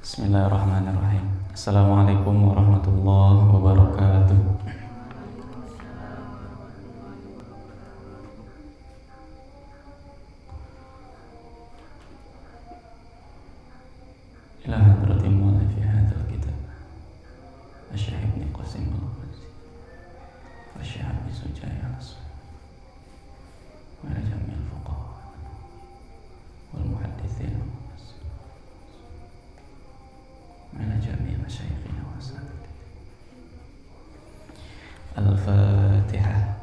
Bismillahirrahmanirrahim. Assalamualaikum warahmatullahi wabarakatuh. Ila hadratil mu'allif fi hadzal kitab Asy-Syaikh Ibnu Qasim al-Ghazi wa Syekh Abi Sujai al-Aswad wa ila jami'il fuqaha wal muhadditsin wa ila jami'i masyayikhina wa asatidina. Al-Fatihah.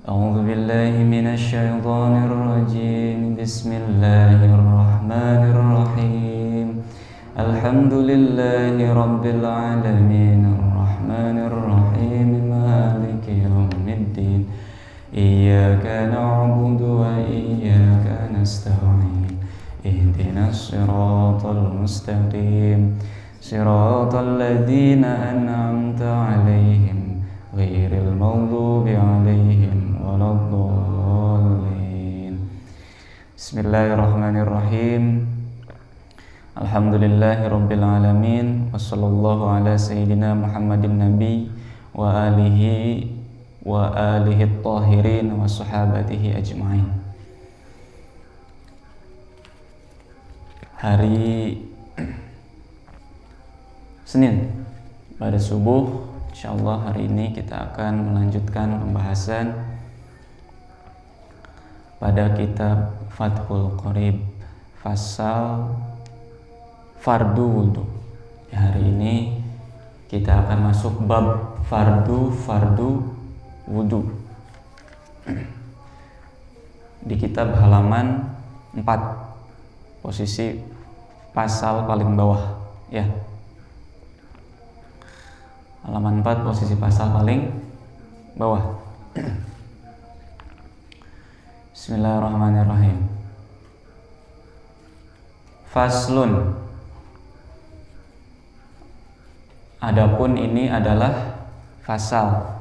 A'udzu billahi minasy syaithanir rajim. Bismillahirrahmanirrahim. Alhamdulillahi rabbil alamin arrahmanir rahim maliki yaumiddin. Iyyaka na'budu wa iyyaka nasta'in. Ihdinas siratal mustaqim. Siratal ladzina an'amta 'alaihim ghairil maghdubi 'alaihim waladdallin. Bismillahirrahmanirrahim. Alhamdulillahirabbil alamin wassallallahu ala sayyidina Muhammadin nabi wa alihi at-tahirin wa sahabatihi ajmain. Hari Senin pada subuh, insyaallah hari ini kita akan melanjutkan pembahasan pada kitab Fathul Qorib Fasal Fardu Wudu. Hari ini kita akan masuk bab fardu wudu di kitab halaman 4, posisi pasal paling bawah ya. Halaman 4 posisi pasal paling bawah. Bismillahirrahmanirrahim. Faslun. Adapun ini adalah fasal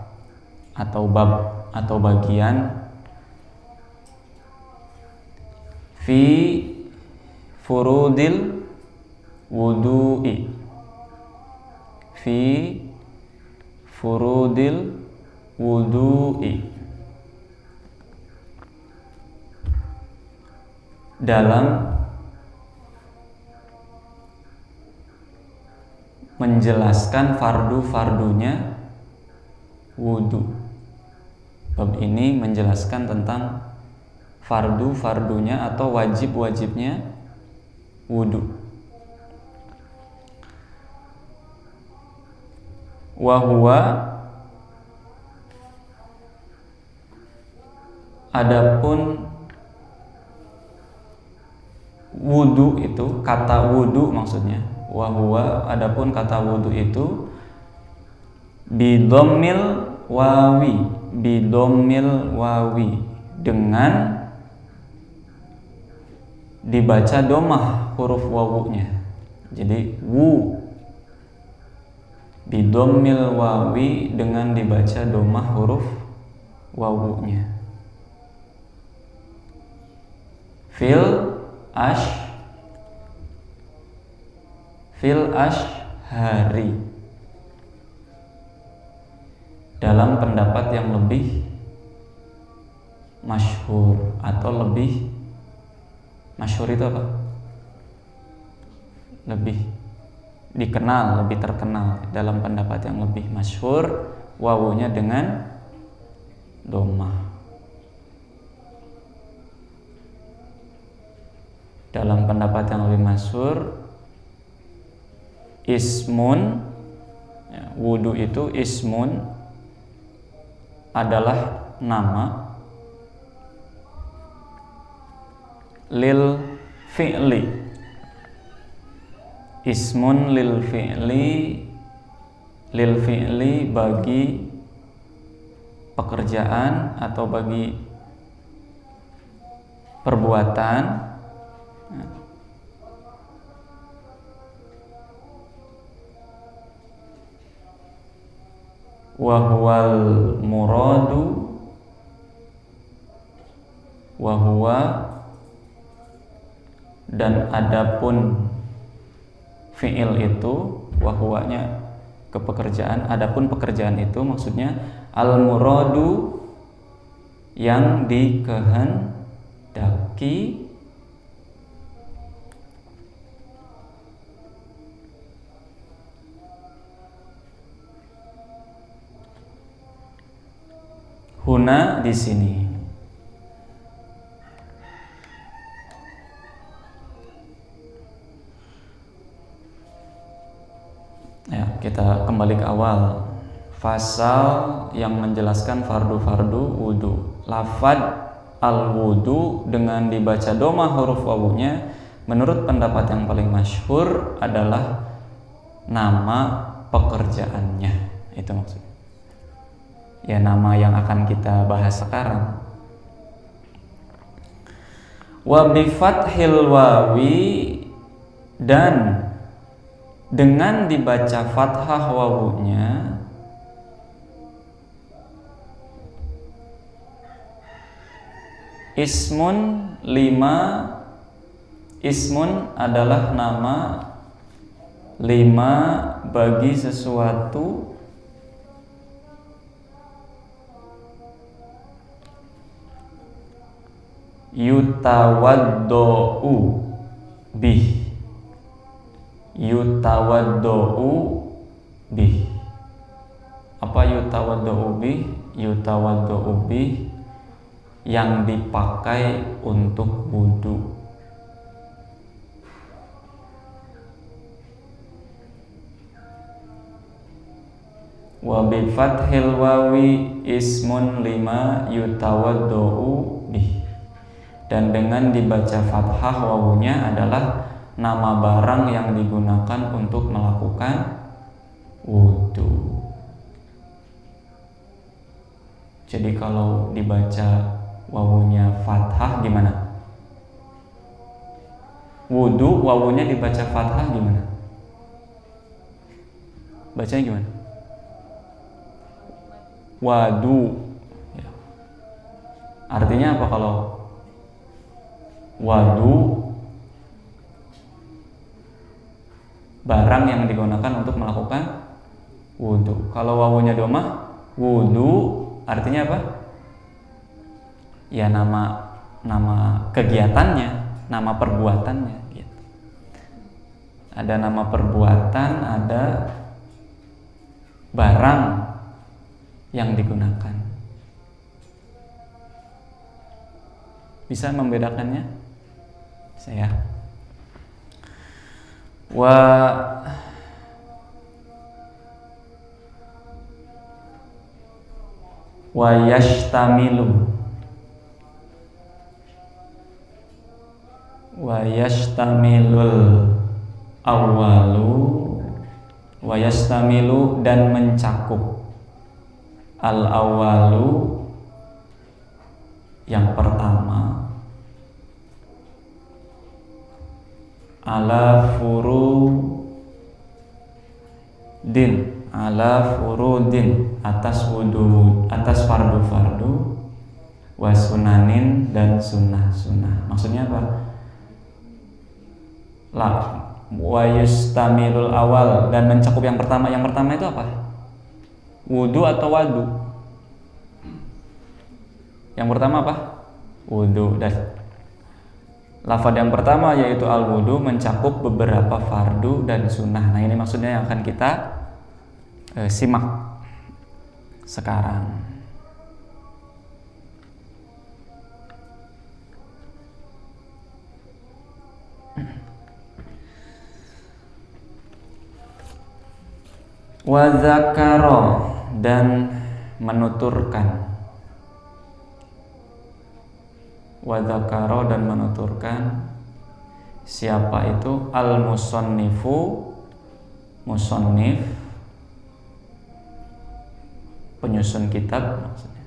atau bab atau bagian fi furudil wudu'i, fi furudil wudu'i, dalam menjelaskan fardu-fardunya wudu. Bab ini menjelaskan tentang fardu-fardunya atau wajib-wajibnya wudu. Wa huwa, adapun wudu itu, kata wudu maksudnya, wa huwa, adapun kata wudu itu bidommil wawi, dengan dibaca domah huruf wawunya. Jadi bidommil wawi, dengan dibaca domah huruf wawunya. Fil ashhari, dalam pendapat yang lebih masyhur atau lebih masyhur itu apa? Lebih dikenal, lebih terkenal. Dalam pendapat yang lebih masyhur, wawunya dengan domah. Dalam pendapat yang lebih masyhur, ismun, ya, wudu itu ismun adalah nama lil fi'li, ismun lil fi'li bagi pekerjaan atau bagi perbuatan, wahwal muradu, wahwa, dan adapun fi'il itu, wahuwanya ke pekerjaan, adapun pekerjaan itu maksudnya al-muradu yang dikehendaki, huna di sini. Ya, kita kembali ke awal. Fasal yang menjelaskan fardu-fardu wudu. Lafad al-wudu dengan dibaca doma huruf wawunya menurut pendapat yang paling masyhur adalah nama pekerjaannya. Itu maksudnya. Ya, nama yang akan kita bahas sekarang. Wa bi fathil wawi, dan dengan dibaca fathah wawunya ismun lima, ismun adalah nama lima bagi sesuatu yutawaddo'u bih, yutawaddo'u bih. Apa yutawaddo'u bih? Yutawaddo'u bih yang dipakai untuk wudu. Wa bi fathil wawi ismun lima yutawaddo'u bih, dan dengan dibaca fathah wawunya adalah nama barang yang digunakan untuk melakukan wudu. Jadi kalau dibaca wawunya fathah gimana? Wudu wawunya dibaca fathah gimana? Bacanya gimana? Wadu. Ya. Artinya apa kalau wadu? Barang yang digunakan untuk melakukan wudu. Kalau wawunya domah, wudu artinya apa? Ya nama kegiatannya, nama perbuatannya gitu. Ada nama perbuatan, ada barang yang digunakan. Bisa membedakannya? Saya wa yashtamilu, wa yashtamilul awwalu, wa yastamilu dan mencakup, al awwalu yang pertama, ala furudin, ala furudin atas wudu, atas fardu-fardu, wa sunanin dan sunnah-sunnah. Maksudnya apa? La wa yastamilul awal, dan mencakup yang pertama. Yang pertama itu apa? Wudu atau wadu? Yang pertama apa? Wudu. Dan lafaz yang pertama yaitu al-wudu mencakup beberapa fardu dan sunnah. Nah, ini maksudnya yang akan kita simak sekarang. Wa dzakara, dan menuturkan. Wa dzakara, dan menuturkan. Siapa itu? Al-musannifu, musannif, penyusun kitab maksudnya.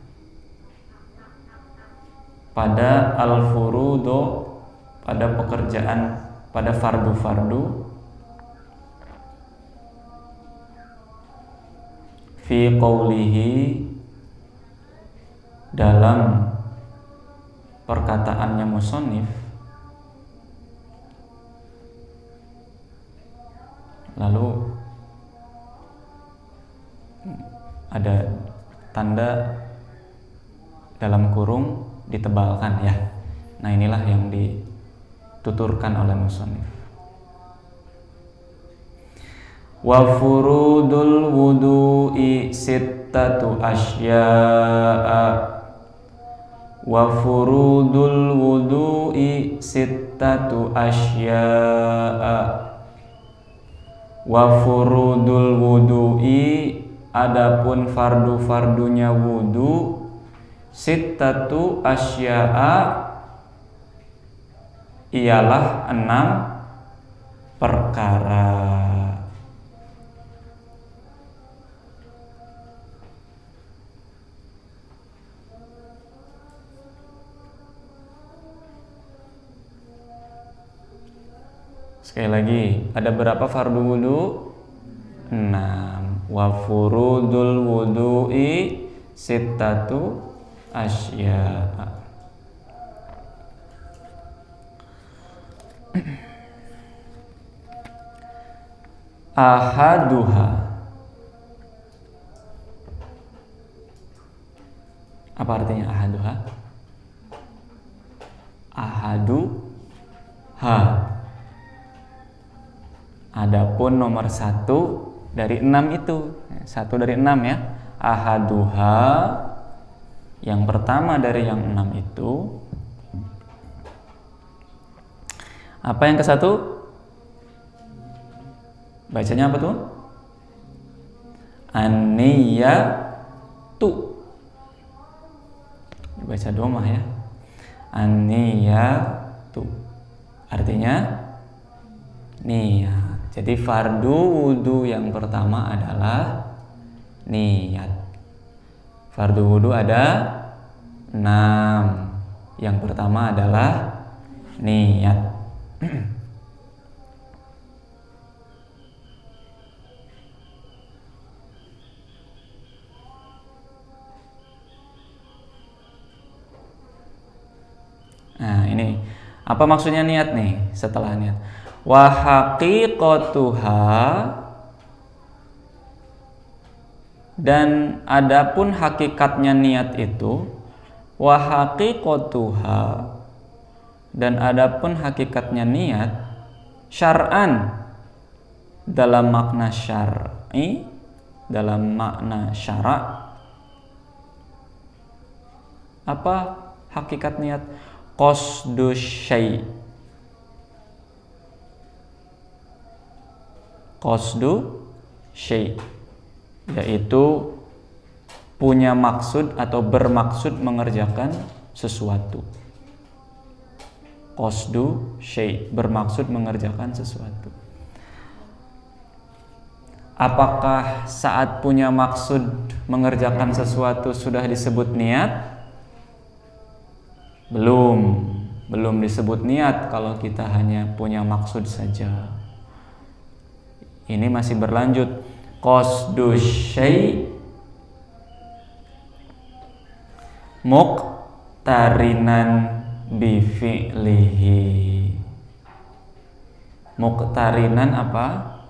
Pada al-furudo, pada pekerjaan, pada fardu-fardu, fi qawlihi, dalam perkataannya musannif, lalu ada tanda dalam kurung ditebalkan ya. Nah, inilah yang dituturkan oleh musannif. Wa furudul wudu'i sittatu asya'a. Wa furudul wudu'i sittatu asya'a. Wa furudul wudu'i, adapun fardu-fardunya wudu, sittatu asya'a, ialah 6 perkara. Sekali lagi, ada berapa fardu wudu? 6. Wa furudul wudu'i sittatu asya'a. Ahaduha, apa artinya ahaduha? Ahaduha, adapun nomor 1 dari 6 itu, 1 dari 6 ya. Ahaduha, yang pertama dari yang 6 itu. Apa yang ke-1? Bacanya apa tuh? An-niyatu. Baca domah ya. An-niyatu, artinya niat. Jadi fardu wudu yang pertama adalah niat. Fardu wudu ada 6. Yang pertama adalah niat. Nah, ini apa maksudnya niat nih setelah niat? Wa haqiqatuha, dan adapun hakikatnya niat itu. Wa haqiqatuha, dan adapun hakikatnya niat, syar'an, dalam makna syar'i, dalam makna syara'. Apa hakikat niat? Qasdu syai'. Qasdu syai', yaitu punya maksud atau bermaksud mengerjakan sesuatu. Qasdu syai', bermaksud mengerjakan sesuatu. Apakah saat punya maksud mengerjakan sesuatu sudah disebut niat? Belum disebut niat kalau kita hanya punya maksud saja. Ini masih berlanjut. Qasdu syai' muqtarinan bi fi'lihi. Muqtarinan apa?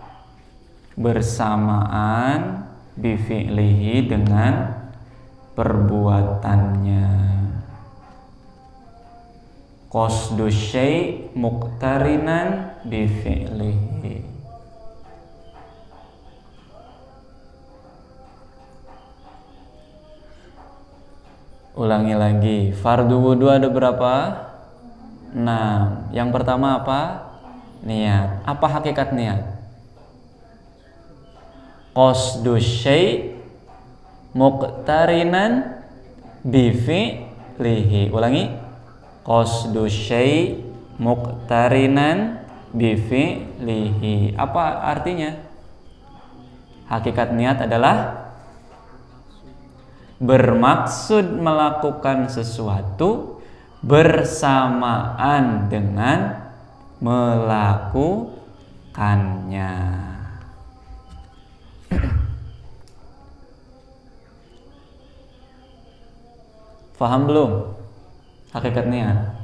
Bersamaan bi fi'lihi, dengan perbuatannya. Qasdu syai' muqtarinan bi fi'lihi. Ulangi lagi, fardu wudu ada berapa? 6. Yang pertama apa? Niat. Apa hakikat niat? Qasdu syai' muqtarinan bi fi'lihi. Ulangi. Qasdu syai' muqtarinan bi fi'lihi. Apa artinya? Hakikat niat adalah bermaksud melakukan sesuatu bersamaan dengan melakukannya. Faham belum hakikat niat?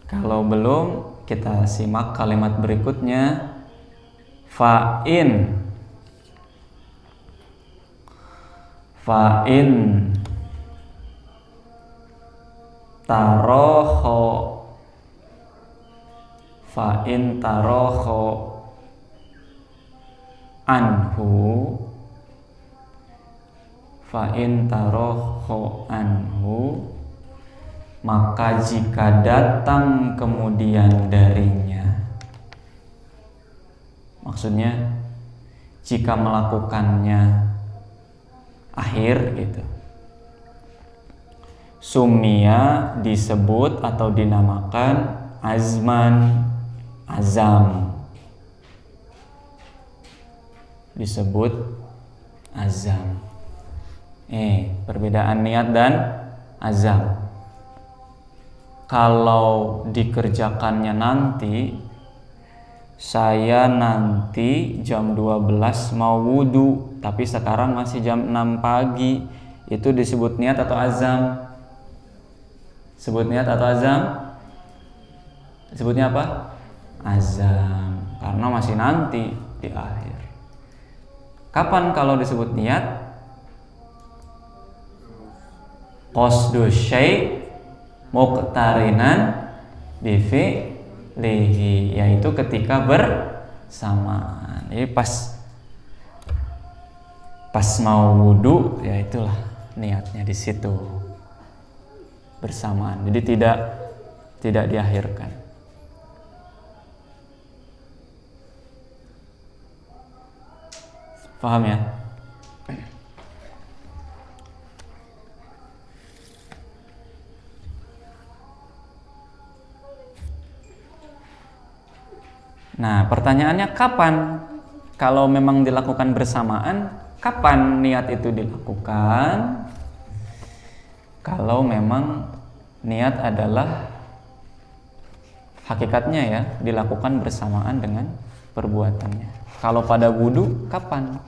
Kalau belum, kita simak kalimat berikutnya. Fa'in taroho anhu, maka jika datang kemudian darinya, maksudnya jika melakukannya akhir gitu, sumia disebut atau dinamakan azam, disebut azam. Perbedaan niat dan azam. Kalau dikerjakannya nanti, saya nanti jam 12 mau wudu, tapi sekarang masih jam 6 pagi, itu disebut niat atau azam? Sebut niat atau azam? Sebutnya apa? Azam, karena masih nanti di akhir. Kapan kalau disebut niat? Qasdu syai' muqtarinan bi fi'lihi, yaitu ketika bersamaan. Jadi pas mau wudu, ya itulah niatnya di situ, bersamaan. Jadi tidak diakhirkan. Paham ya? Nah, pertanyaannya kapan? Kalau memang dilakukan bersamaan, kapan niat itu dilakukan? Kalau memang niat adalah hakikatnya ya dilakukan bersamaan dengan perbuatannya. Kalau pada wudu, kapan?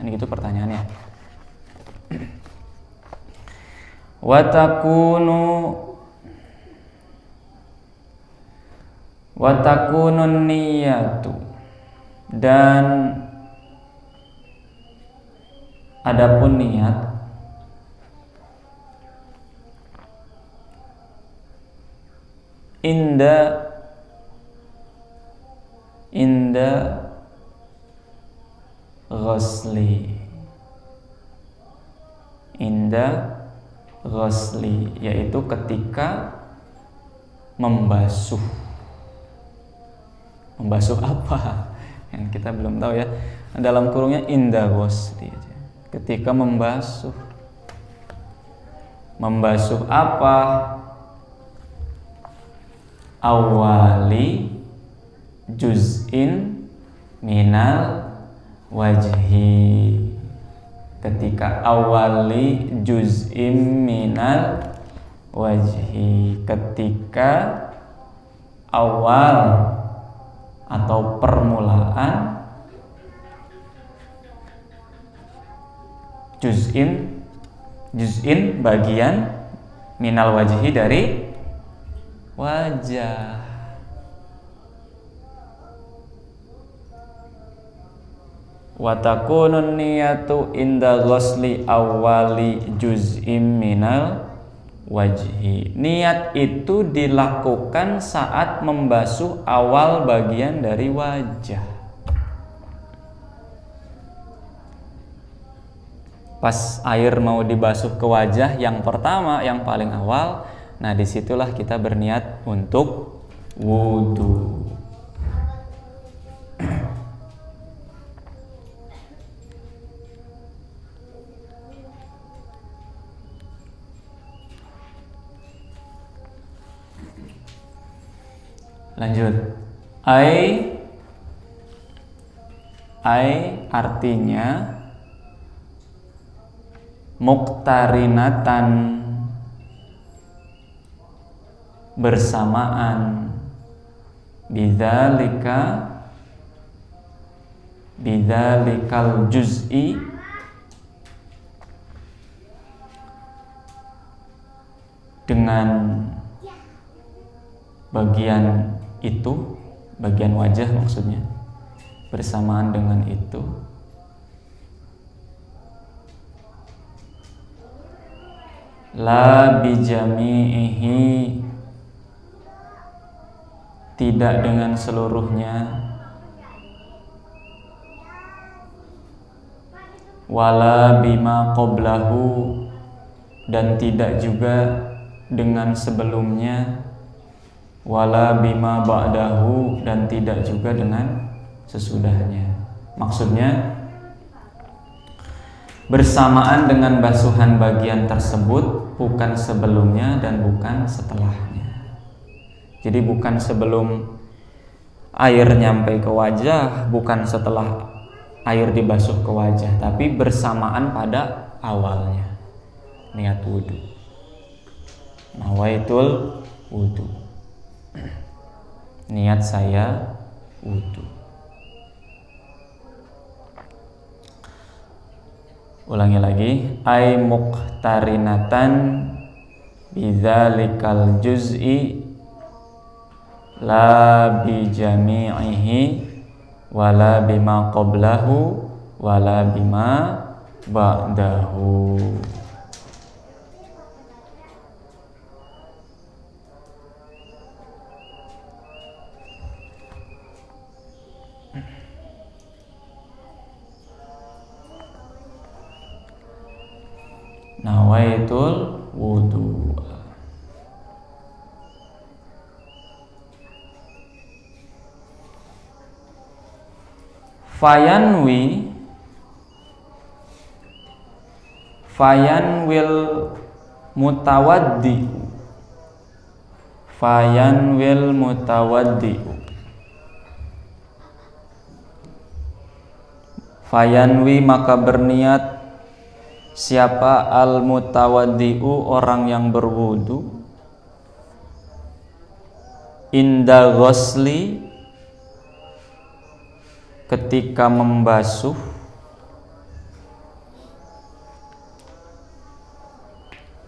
Ini gitu pertanyaannya. Watakunun niyatu, dan adapun niat inda ghasli, yaitu ketika membasuh apa? Yang kita belum tahu ya. Dalam kurungnya inda ghasli, ketika membasuh apa? Awali juz'in minal wajhi, ketika awali juz'in minal wajhi, ketika awal atau permulaan juz'in bagian minal wajhi dari wajah. Watakunun niyatu inda ghasli awali juz'im minal wajhi. Niat itu dilakukan saat membasuh awal bagian dari wajah. Pas air mau dibasuh ke wajah yang pertama, yang paling awal, nah disitulah kita berniat untuk wudu. Lanjut. Ai artinya muqtarinatan, bersamaan, bidzalikal juz'i, dengan bagian itu, bagian wajah maksudnya, bersamaan dengan itu la bijami'ihi, tidak dengan seluruhnya, wala bima qablahu, dan tidak juga dengan sebelumnya, wala bima ba'dahu, dan tidak juga dengan sesudahnya. Maksudnya bersamaan dengan basuhan bagian tersebut, bukan sebelumnya dan bukan setelahnya. Jadi bukan sebelum air nyampe ke wajah, bukan setelah air dibasuh ke wajah, tapi bersamaan pada awalnya. Niat wudu, nawaitul wudu, niat saya wudu. Ulangi lagi, ay muqtarinatan bidzalikal juz'i la bi jami'ihi wala bima qablahu wala bima ba'dahu. Nawaitul wudu. Fayanwil mutawaddi, fayanwil mutawaddi, fayanwi maka berniat siapa al mutawaddi'u orang yang berwudu, inda ghusli ketika membasuh,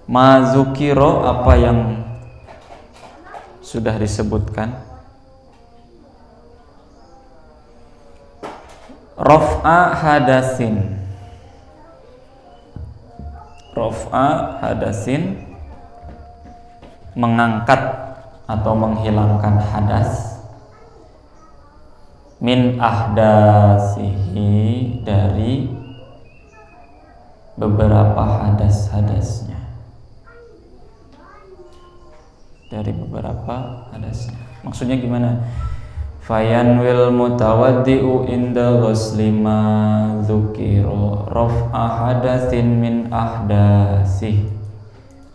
mazukiro apa yang sudah disebutkan, raf'a hadasin, raf'a hadasin mengangkat atau menghilangkan hadas, min ahdasihi dari beberapa hadas-hadasnya, dari beberapa hadasnya. Maksudnya gimana? Fayanwil mutawaddi'u inda ghusli ma dzukira raf'a hadatsin min ahdasih.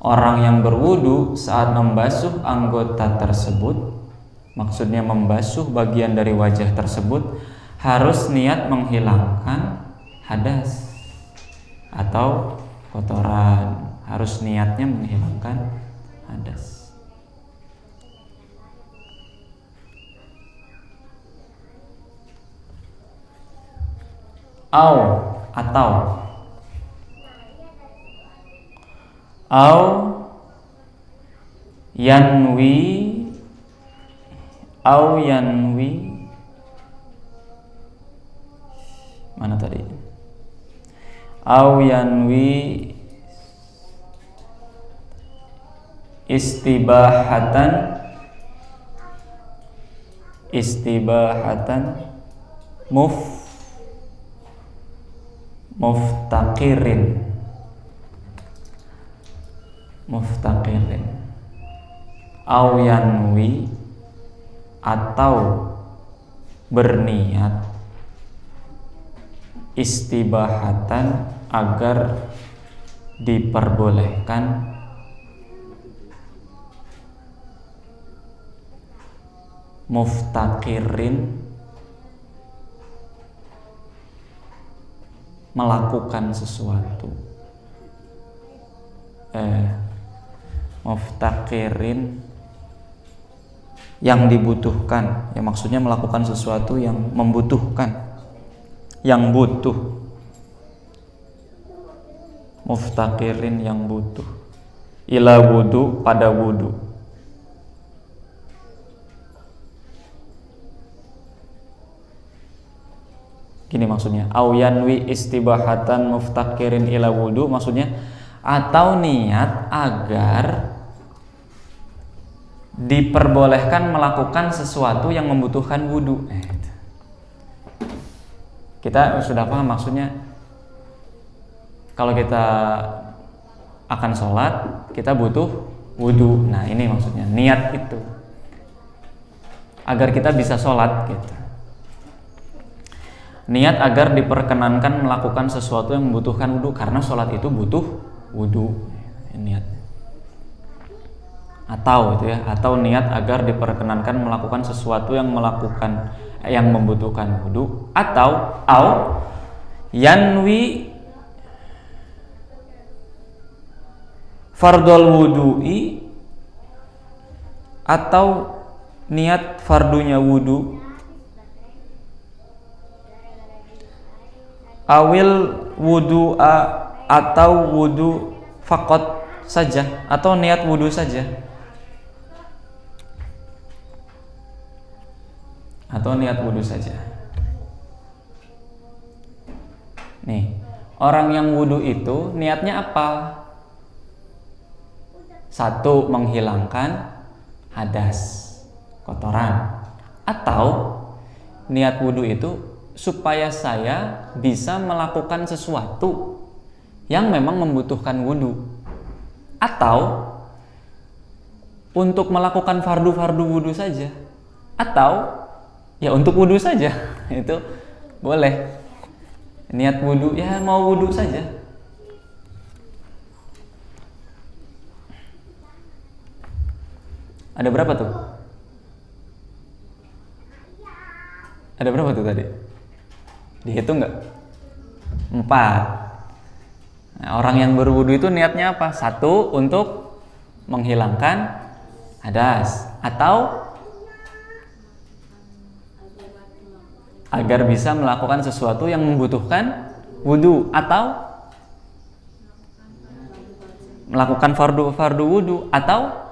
Orang yang berwudu saat membasuh anggota tersebut, maksudnya membasuh bagian dari wajah tersebut, harus niat menghilangkan hadas atau kotoran, harus niatnya menghilangkan hadas. Au yanwi mana tadi? Au yanwi istibahatan muftaqirin au yanwi atau berniat istibahatan agar diperbolehkan muftaqirin melakukan sesuatu, muftaqirin yang dibutuhkan, ya maksudnya melakukan sesuatu yang membutuhkan, yang butuh, muftaqirin yang butuh, ila wudu pada wudu. Gini maksudnya, au yanwi istibahatan muftakirin ila wudu, maksudnya atau niat agar diperbolehkan melakukan sesuatu yang membutuhkan wudu. Kita sudah paham maksudnya. Kalau kita akan sholat, kita butuh wudu. Nah ini maksudnya, niat itu agar kita bisa sholat gitu. Niat agar diperkenankan melakukan sesuatu yang membutuhkan wudu, karena sholat itu butuh wudu. Niat. Atau itu ya, atau niat agar diperkenankan melakukan sesuatu yang membutuhkan wudu, atau yanwi fardol wudu'i, atau niat fardunya wudu, awil wudu'a, atau wudu faqat saja, atau niat wudu saja, atau niat wudu saja. Nih, orang yang wudu itu niatnya apa? Satu, menghilangkan hadas, kotoran, atau niat wudu itu supaya saya bisa melakukan sesuatu yang memang membutuhkan wudu, atau untuk melakukan fardu wudu saja, atau ya untuk wudu saja. Itu boleh. Niat wudu ya mau wudu saja. Ada berapa tuh? Ada berapa tuh tadi? Dihitung nggak? 4. Nah, orang yang berwudu itu niatnya apa? 1, untuk menghilangkan hadas, atau agar bisa melakukan sesuatu yang membutuhkan wudu, atau melakukan fardu wudu, atau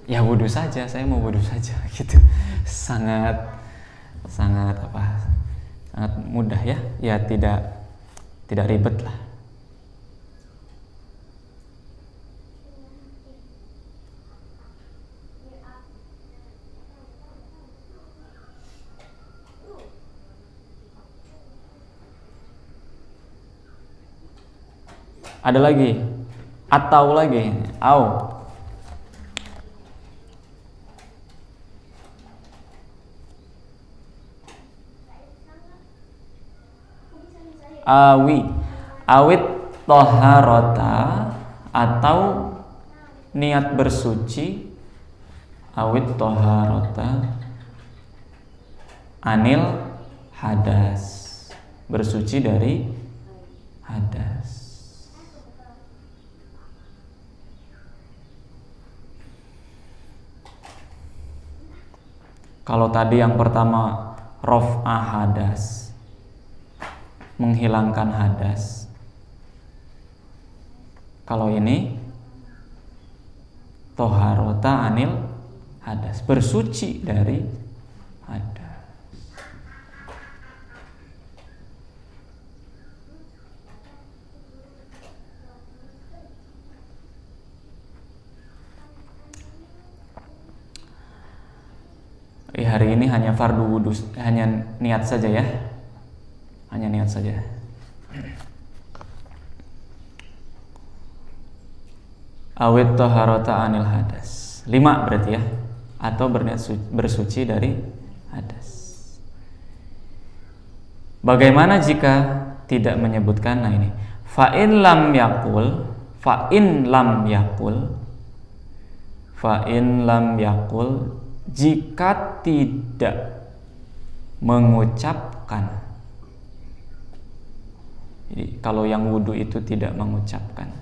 ya wudu saja, saya mau wudu saja gitu. Sangat mudah ya, tidak ribet lah. Ada lagi, atau lagi, awit toharota, atau niat bersuci, awit toharota anil hadas, bersuci dari hadas. Kalau tadi yang pertama raf'a hadas, menghilangkan hadas. Kalau ini toharota anil hadas, bersuci dari hadas. Hari ini hanya fardu wudu, hanya niat saja ya. Hanya niat saja. Awit toharota anil hadas. 5 berarti ya. Atau berniat bersuci dari hadas. Bagaimana jika tidak menyebutkan? Nah ini, fa'in lam yakul, jika tidak mengucapkan. Jadi kalau yang wudu itu tidak mengucapkan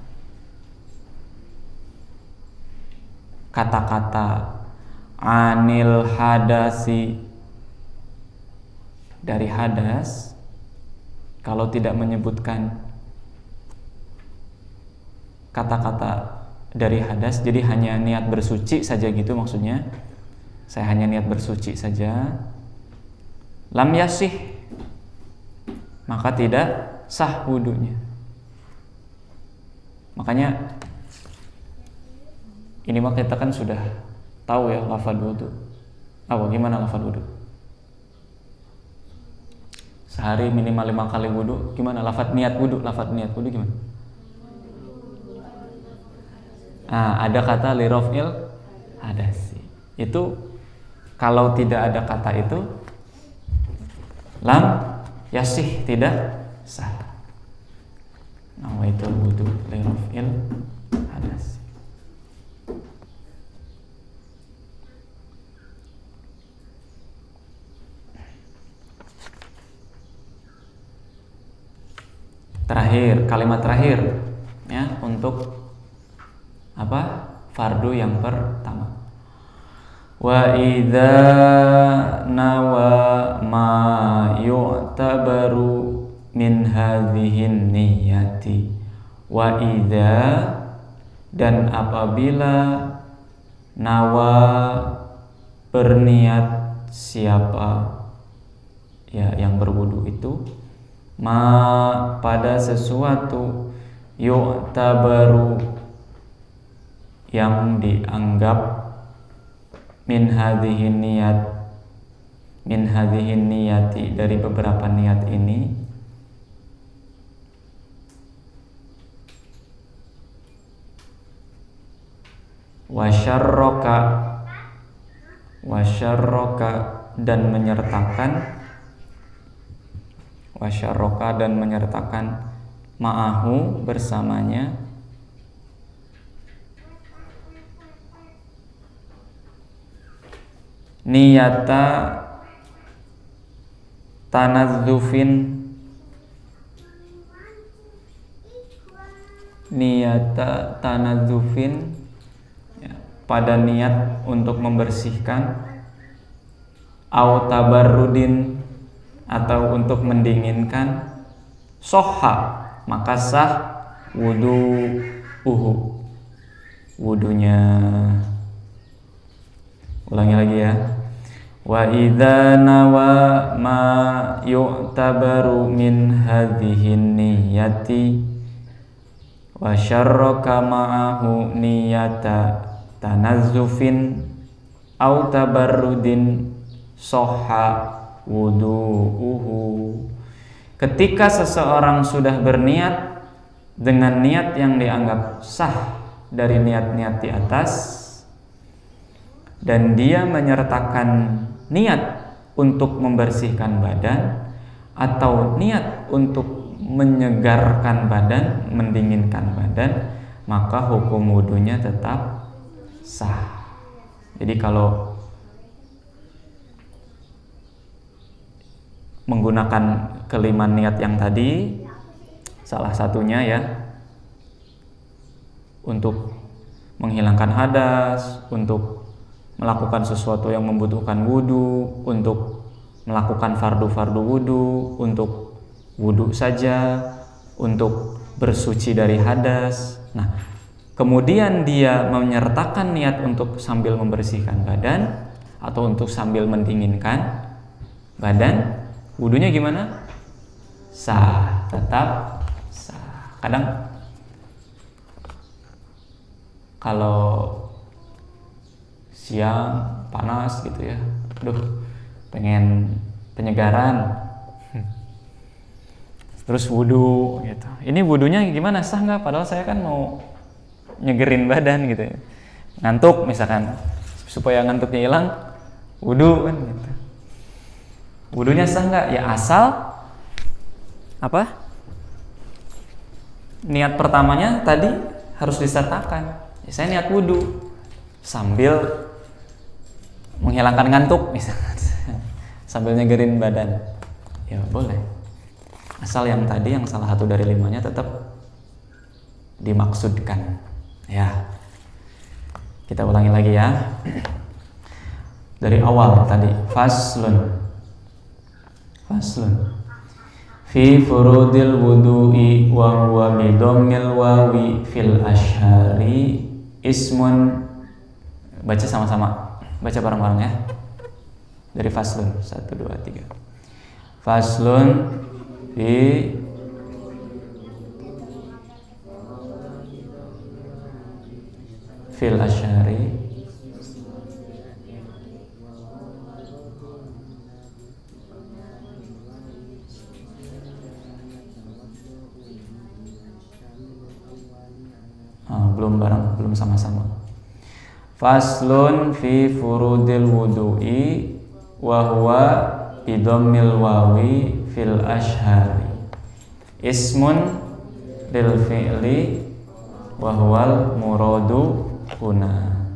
kata-kata anil hadasi, dari hadas, kalau tidak menyebutkan kata-kata dari hadas, jadi hanya niat bersuci saja gitu maksudnya. Saya hanya niat bersuci saja. Lam yasih, maka tidak sah wudunya. Makanya ini mah kita kan sudah tahu ya lafaz wudu. Apa gimana lafaz wudu? Sehari minimal 5 kali wudu. Gimana lafaz niat wudu? Lafaz niat wudu gimana? Ada kata lirafil hadasi. Itu kalau tidak ada kata itu lam yasih, tidak sah. Nawaitul wudu lirafil hadasi. Terakhir, kalimat terakhir ya untuk apa? Fardu yang pertama. Wa idza nawa ma yu'tabaru min hadhihin niyati. Wa idza, dan apabila nawa berniat siapa ya yang berwudu itu, ma pada sesuatu yu'tabaru yang dianggap min hadhihin niyati dari beberapa niat ini, wasyarroka dan menyertakan ma'ahu bersamanya niyata tanadzufin ya, pada niat untuk membersihkan, au tabarrudin atau untuk mendinginkan, soha maka sah wudunya. Ulangi lagi ya. Wa idza nawa ma yu'tabaru min hadhihin niyati wa syarraka ma'ahu niyata tanazzufin au tabarrudin soha wudu'uhu. Ketika seseorang sudah berniat dengan niat yang dianggap sah dari niat-niat di atas, dan dia menyertakan niat untuk membersihkan badan atau niat untuk menyegarkan badan, mendinginkan badan, maka hukum wudunya tetap sah. Jadi kalau menggunakan kelima niat yang tadi, salah satunya ya untuk menghilangkan hadas, untuk melakukan sesuatu yang membutuhkan wudu, untuk melakukan fardu-fardu wudu, untuk wudu saja, untuk bersuci dari hadas. Nah, kemudian dia menyertakan niat untuk sambil membersihkan badan atau untuk sambil mendinginkan badan, wudunya gimana? Sah, tetap sah. Kadang kalau siang panas gitu ya, pengen penyegaran, terus wudu gitu. Ini wudunya gimana, sah nggak? Padahal saya kan mau nyegerin badan gitu ya. Ngantuk misalkan, supaya ngantuknya hilang, wudu kan gitu. Wudunya sah nggak? Ya asal apa? Niat pertamanya tadi harus disertakan. Ya, saya niat wudu sambil menghilangkan ngantuk misalkan, sambil nyegerin badan, ya boleh, asal yang tadi yang salah satu dari limanya tetap dimaksudkan ya. Kita ulangi lagi ya dari awal tadi. Faslun fi furudil wudu'i wa huwa bidammil wawi fil ashari ismun. Baca sama-sama, baca bareng-bareng ya. Dari faslun, 1, 2, 3. Faslun fil asyari belum sama-sama. Faslun fi furudil wudu'i wa huwa bidammil wawi fil ashhari ismun lil fi'li wa huwal muradu huna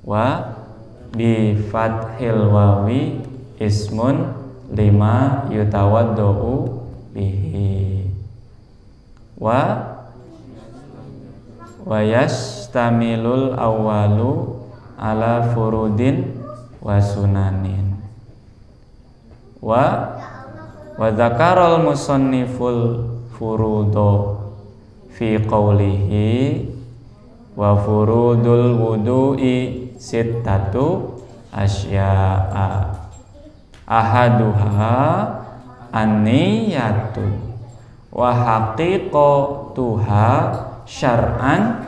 wa bi fathil wawi ismun lima yutawaddau bihi wa yastamilul awwalu ala furudin wa sunanin wa dzakaral musanniful furudo fi qawlihi wa furudul wudu'i sittatu asya'a ahaduha an-niyatu wa haqiqatuha syar'an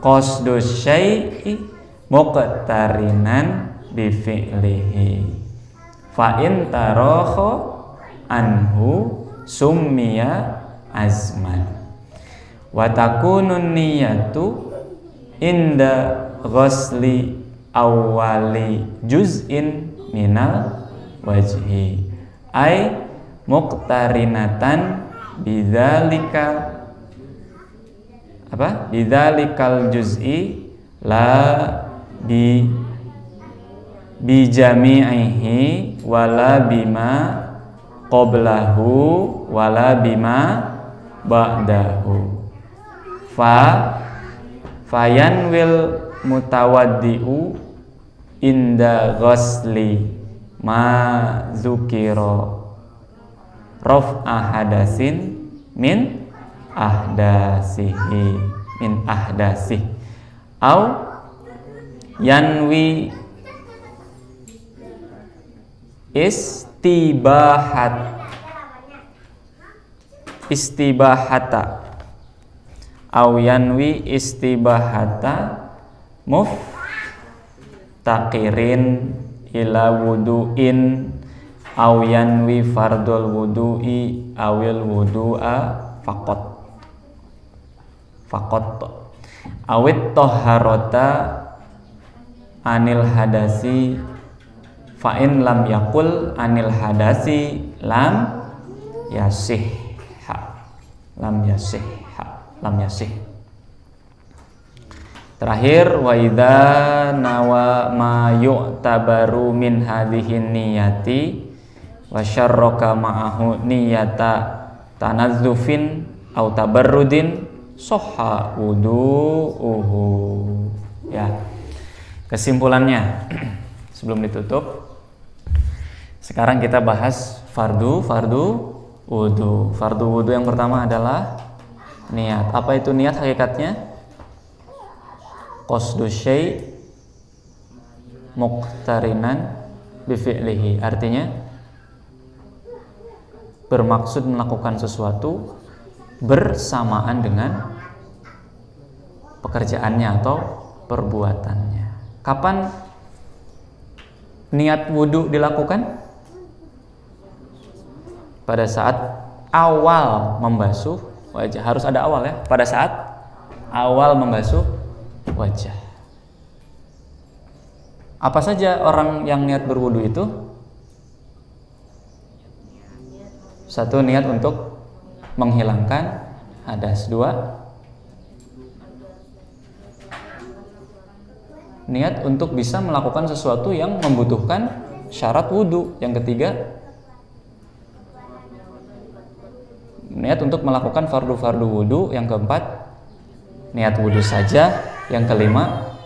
qasdus syai'i muqtarinan bi fi'lihi fa in tarakha anhu summiya azman wa takunun niyatu inda ghusli awwali juz'in minal wajhi ay muqtarinatan bidzalika bidzalikal juz'i la bi jami'ihi wala bima qablahu wala bima ba'dahu fayanwil mutawaddi'u inda ghusli ma dzukira raf'a hadasin min ahdasihi au yanwi istibahata au yanwi istibahata muftaqirin ila wudu'in au yanwi fardul wudu'i awil wudu'a faqat awit toharota anil hadasi fa in lam yakul anil hadasi lam yasih. Terakhir wa idza nawa ma yu'tabaru min hadhihi niyati wa syarraka ma'ahu niyata tanazzufin au tabarrudin soha wudu'uhu. Ya, kesimpulannya sebelum ditutup, sekarang kita bahas fardu wudu. Fardu wudu yang pertama adalah niat. Apa itu niat hakikatnya? Qasdu syai' muqtarinan bi fi'lihi. Artinya bermaksud melakukan sesuatu bersamaan dengan pekerjaannya atau perbuatannya. Kapan niat wudu dilakukan? Pada saat awal membasuh wajah. Harus ada awal ya. Pada saat awal membasuh wajah. Apa saja orang yang niat berwudu itu? Satu, niat untuk menghilangkan hadas. Dua, niat untuk bisa melakukan sesuatu yang membutuhkan syarat wudu. Yang ketiga, niat untuk melakukan fardu wudu. Yang keempat, niat wudu saja. Yang kelima,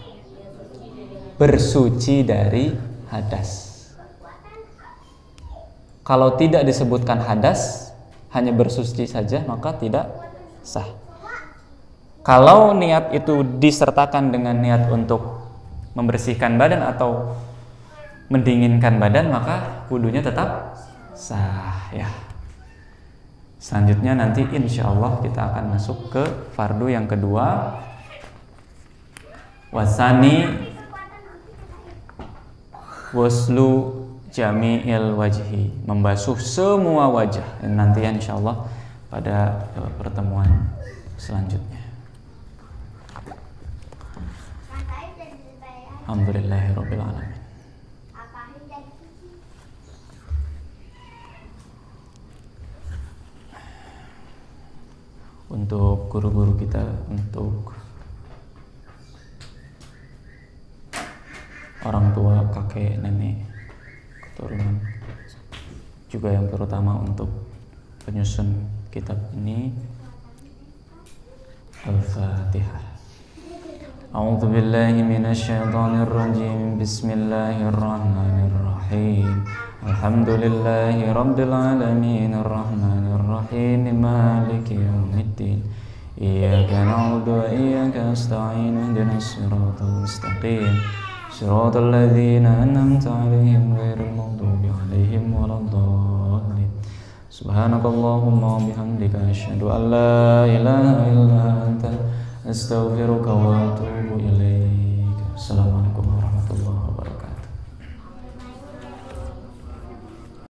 bersuci dari hadas. Kalau tidak disebutkan hadas, hanya bersuci saja, maka tidak sah. Kalau niat itu disertakan dengan niat untuk membersihkan badan atau mendinginkan badan, maka wudunya tetap sah ya. Selanjutnya nanti insya Allah kita akan masuk ke fardu yang kedua, wasani waslu jami'il wajhi, membasuh semua wajah. Dan nanti insya Allah pada pertemuan selanjutnya. Alhamdulillahirabbil alamin. Untuk guru-guru kita, untuk orang tua, kakek, nenek, keturunan, juga yang terutama untuk penyusun kitab ini, Al-Fatihah. A'udzu billahi minasyaitonir rajim. Bismillahirrahmanirrahim. Alhamdulillahi rabbil alamin arrahmanir rahim maliki yaumiddin. Iyyaka na'budu wa iyyaka nasta'in ihdinas siratal mustaqim. Siratal ladzina an'amta 'alaihim ghairil maghdubi 'alaihim waladdallin. Subhanakallahumma wa bihamdika asyhadu an la ilaha illa anta astaghfiruka wa atubu ilaik. Assalamualaikum warahmatullahi wabarakatuh.